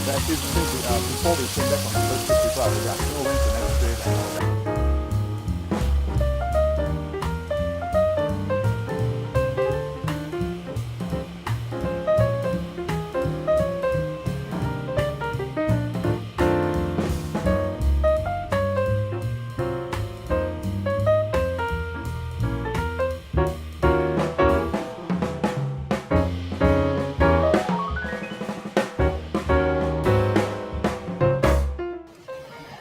But actually, before we came back from the first trip, people are already asking, oh, when's the next trip and all that.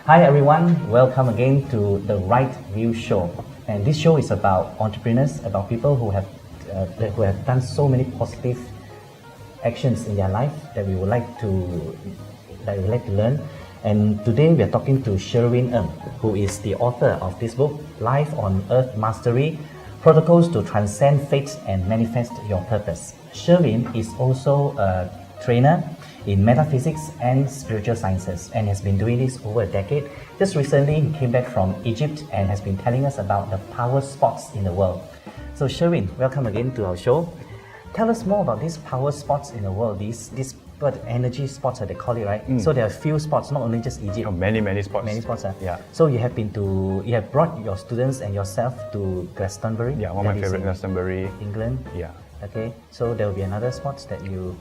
Hi everyone, welcome again to the Right View Show. And this show is about entrepreneurs, about people who have done so many positive actions in their life that we would like to learn. And today we are talking to Sherwin Ng, who is the author of this book, Life on Earth Mastery: Protocols to Transcend Fate and Manifest Your Purpose. Sherwin is also a trainer in metaphysics and spiritual sciences and has been doing this over a decade. Just recently he came back from Egypt and has been telling us about the power spots in the world. So Sherwin, welcome again to our show. Tell us more about these power spots in the world, these energy spots they call it, right? So there are a few spots, not only just Egypt. Oh, many spots. Many spots. Yeah. So you have brought your students and yourself to Glastonbury. Yeah, one of my favorite, Glastonbury. England. Yeah. Okay, so there will be another spots that you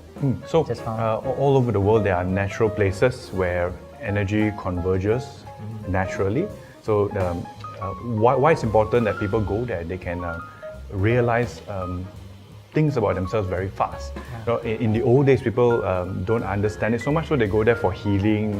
just found? All over the world there are natural places where energy converges naturally. So why it's important that people go there? They can realize things about themselves very fast. You know, in the old days, people don't understand it so much, so they go there for healing,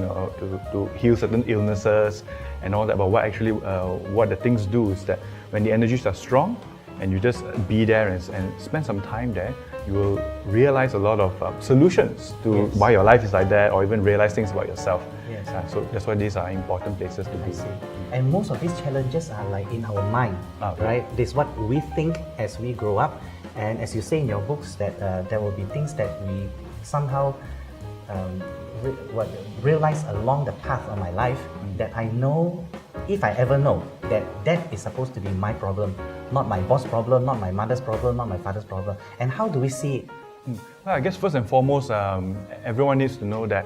to heal certain illnesses and all that. But what the things do is that when the energies are strong, and you just be there and spend some time there, you will realize a lot of solutions to why your life is like that, or even realize things about yourself. Yes. So that's why these are important places to be. I see. And most of these challenges are like in our mind, right? This is what we think as we grow up. And as you say in your books, that there will be things that we somehow realize along the path of my life that I know, if I ever know, that is supposed to be my problem, not my boss' problem, not my mother's problem, not my father's problem. And how do we see it? Well, I guess first and foremost, everyone needs to know that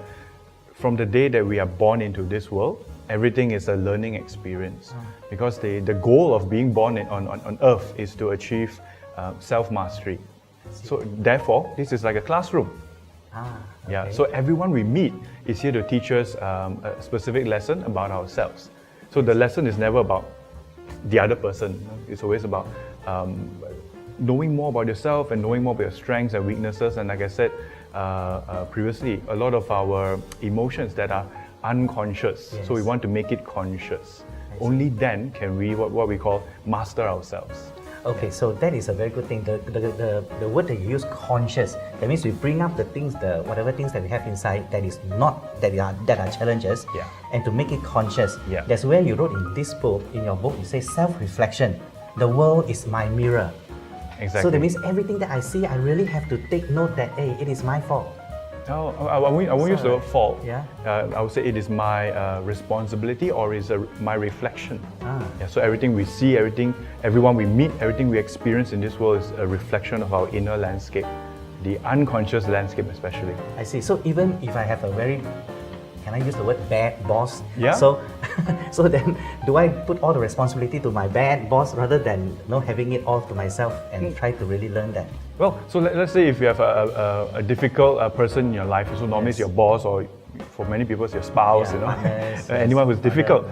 from the day that we are born into this world, everything is a learning experience. Because the goal of being born on Earth is to achieve self-mastery. So therefore, this is like a classroom. Okay. Yeah, so everyone we meet is here to teach us a specific lesson about ourselves. So the lesson is never about the other person. It's always about knowing more about yourself and knowing more about your strengths and weaknesses. And like I said previously, a lot of our emotions that are unconscious. Yes. So we want to make it conscious. Only then can we what we call master ourselves. Okay, so that is a very good thing. The word that you use, conscious, that means we bring up the things, whatever things that we have inside that is not, that are challenges, and to make it conscious. Yeah. That's where you wrote in this book, in your book, you say self-reflection. The world is my mirror. Exactly. So that means everything that I see, I really have to take note that, hey, it is my fault. No, I won't use the word fault. Yeah. I would say it is my responsibility, or is my reflection. Yeah, so everything we see, everyone we meet, everything we experience in this world is a reflection of our inner landscape, the unconscious landscape especially. I see. So even if I have a very, can I use the word bad boss? Yeah. So, so then do I put all the responsibility to my bad boss rather than having it all to myself and try to really learn that? Well, so let's say if you have a difficult person in your life, so normally it's your boss, or for many people it's your spouse, partners, anyone who's difficult.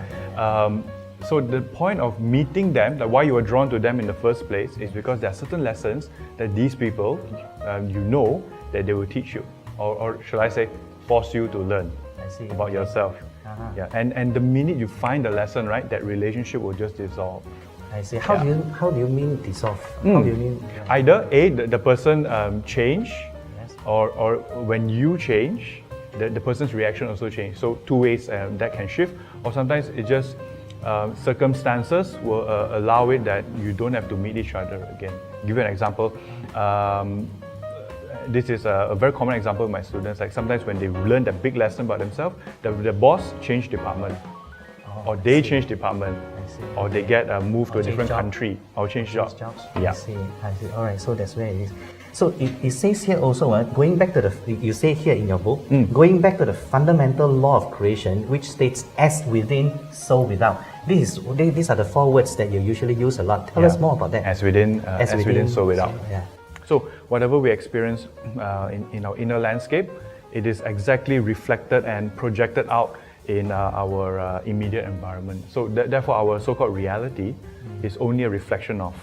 So the point of meeting them, like why you were drawn to them in the first place, is because there are certain lessons that these people, that they will teach you, or should I say, force you to learn about yourself. Yeah, and the minute you find the lesson, right, that relationship will just dissolve. I see. How do you mean dissolve? How do you mean? Either the person change, or when you change, the person's reaction also change. So two ways that can shift, or sometimes it just circumstances will allow it that you don't have to meet each other again. Give you an example. This is a very common example with my students. Like sometimes when they learn that big lesson about themselves, the boss changed department, or they change department, or they get moved to a different country, or change jobs. Yeah. I see. All right. So that's where it is. So it says here also, going back to you say here in your book, going back to the fundamental law of creation, which states as within, so without. These are the 4 words that you usually use a lot. Tell us more about that. As within, so without. Yeah. So whatever we experience in our inner landscape, it is exactly reflected and projected out in our immediate environment. So therefore, our so-called reality is only a reflection of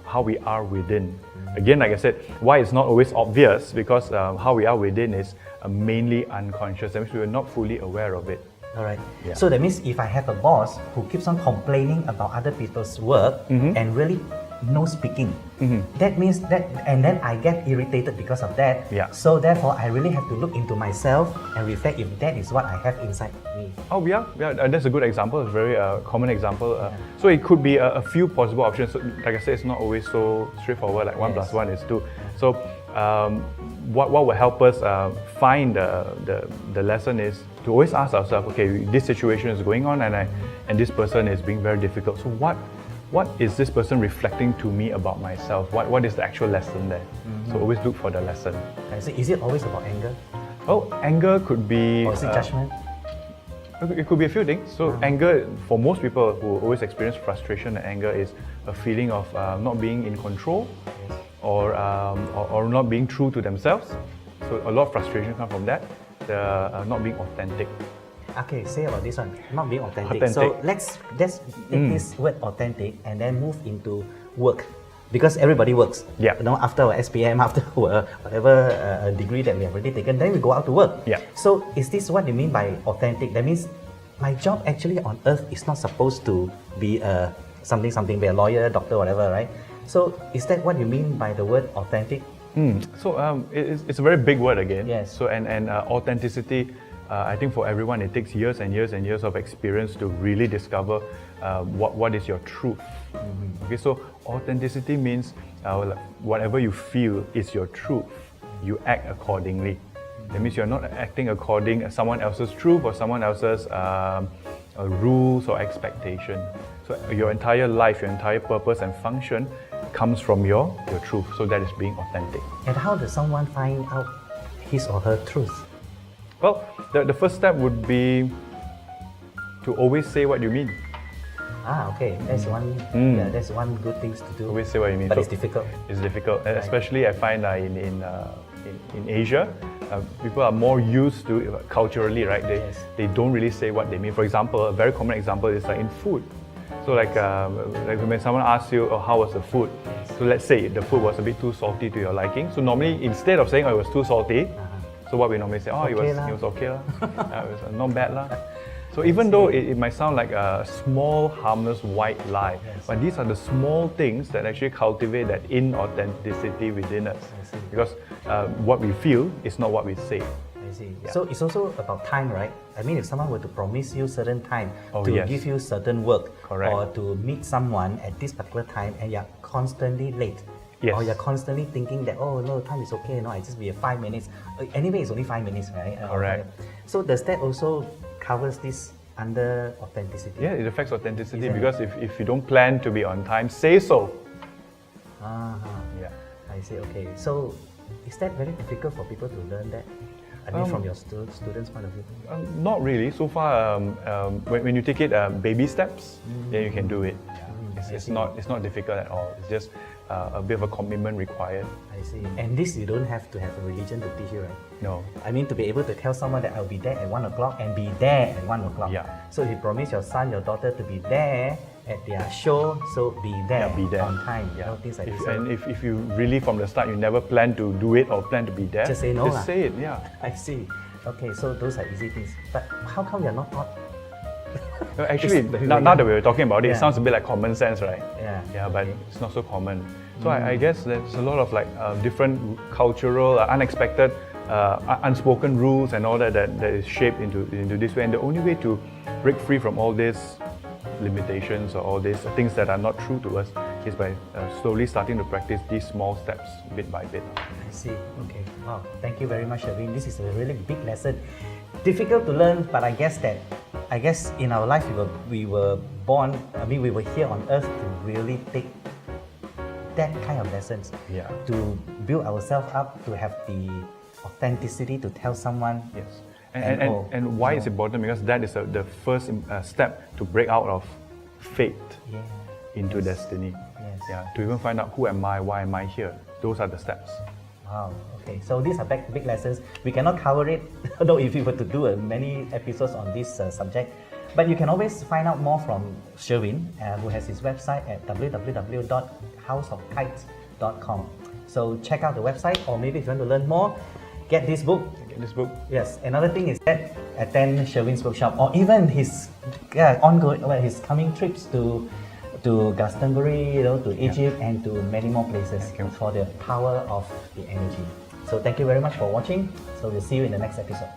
how we are within. Again, like I said, why it's not always obvious, because how we are within is mainly unconscious. That means we are not fully aware of it. All right. Yeah. So that means if I have a boss who keeps on complaining about other people's work and really no speaking, that means that, and then I get irritated because of that. Yeah. So therefore, I really have to look into myself and reflect if that is what I have inside me. Oh yeah, that's a good example. It's a very common example. So it could be a few possible options. So, like I said, it's not always so straightforward. Like 1 + 1 is 2. So what will help us find the lesson is to always ask ourselves, okay, this situation is going on, and this person is being very difficult. So what is this person reflecting to me about myself? What is the actual lesson there? So always look for the lesson. So is it always about anger? Oh, anger could be... Or is it judgment? It could be a few things. So anger, for most people who always experience frustration and anger, is a feeling of not being in control, or not being true to themselves. So a lot of frustration comes from that. The not being authentic. Okay, say about this one, not being authentic. So let's take this word authentic and then move into work, because everybody works. Yeah. You know, after our SPM, after whatever degree that we have already taken, then we go out to work. Yeah. So is this what you mean by authentic? That means my job actually on earth is not supposed to be something, be a lawyer, doctor, whatever, right? So is that what you mean by the word authentic? So it's a very big word again. Yes. So and authenticity, I think for everyone it takes years and years and years of experience to really discover what is your truth. Okay, so authenticity means whatever you feel is your truth, you act accordingly. That means you're not acting according to someone else's truth or someone else's rules or expectation. So your entire life, your entire purpose and function comes from your truth. So that is being authentic. And how does someone find out his or her truth? Well, the first step would be to always say what you mean. Okay, that's one. Yeah, that's one good thing to do. Always say what you mean. But So it's difficult. It's difficult, especially I find in Asia, people are more used to culturally, right? They don't really say what they mean. For example, a very common example is like in food. So like when someone asks you, how was the food? So let's say the food was a bit too salty to your liking. So normally instead of saying, it was too salty, so what we normally say, it was okay lah. It was not bad lah. So even though it might sound like a small, harmless white lie, but these are the small things that actually cultivate that inauthenticity within us. Because what we feel is not what we say. I see. Yeah. So it's also about time, right? I mean, if someone were to promise you certain time to yes. give you certain work, Correct. or to meet someone at this particular time, and you're constantly late, Yes. or you're constantly thinking that, oh no, time is okay, no, it's just be 5 minutes. Anyway, it's only 5 minutes, right? Correct. So does that also covers this under authenticity? Yeah, it affects authenticity Isn't because if you don't plan to be on time, say so. Yeah. I see, okay. So is that very difficult for people to learn that? I mean, from your students' point of view? Not really. So far, when you take it baby steps, then you can do it. It's not difficult at all. It's just a bit of a commitment required. I see. And this you don't have to have a religion to teach you, right? No. I mean, to be able to tell someone that I'll be there at 1 o'clock and be there at 1 o'clock. Yeah. So if you promise your son, your daughter to be there at their show, so be there, Be there on time. You know, things like this. And if you really from the start you never plan to do it or plan to be there, Just say no lah. Just say it. Yeah. I see. Okay, so those are easy things. But how come you're not taught? Actually, It's now that we're talking about it, Yeah. it sounds a bit like common sense, right? Yeah. Yeah, but it's not so common. So I guess there's a lot of like different cultural, unexpected, unspoken rules and all that is shaped into this way. And the only way to break free from all these limitations or all these things that are not true to us is by slowly starting to practice these small steps bit by bit. I see. Okay. Wow. Thank you very much, Sherwin. This is a really big lesson. Difficult to learn, but I guess in our life we were born. I mean, we were here on earth to really take that kind of lessons Yeah. to build ourselves up, to have the authenticity to tell someone. Yes. And And why it's important? Because that is the first step to break out of fate Yeah. into Yes. destiny. Yes. Yeah. To even find out who am I, why am I here. Those are the steps. Wow. Okay. So these are big lessons. We cannot cover it, although if we were to do many episodes on this subject. But you can always find out more from Sherwin, who has his website at www.houseofkites.com. So check out the website, or maybe if you want to learn more, get this book. Get this book. Yes. Another thing is that attend Sherwin's workshop, or even his his coming trips to Glastonbury, to Egypt, and to many more places for the power of the energy. So thank you very much for watching. So we'll see you in the next episode.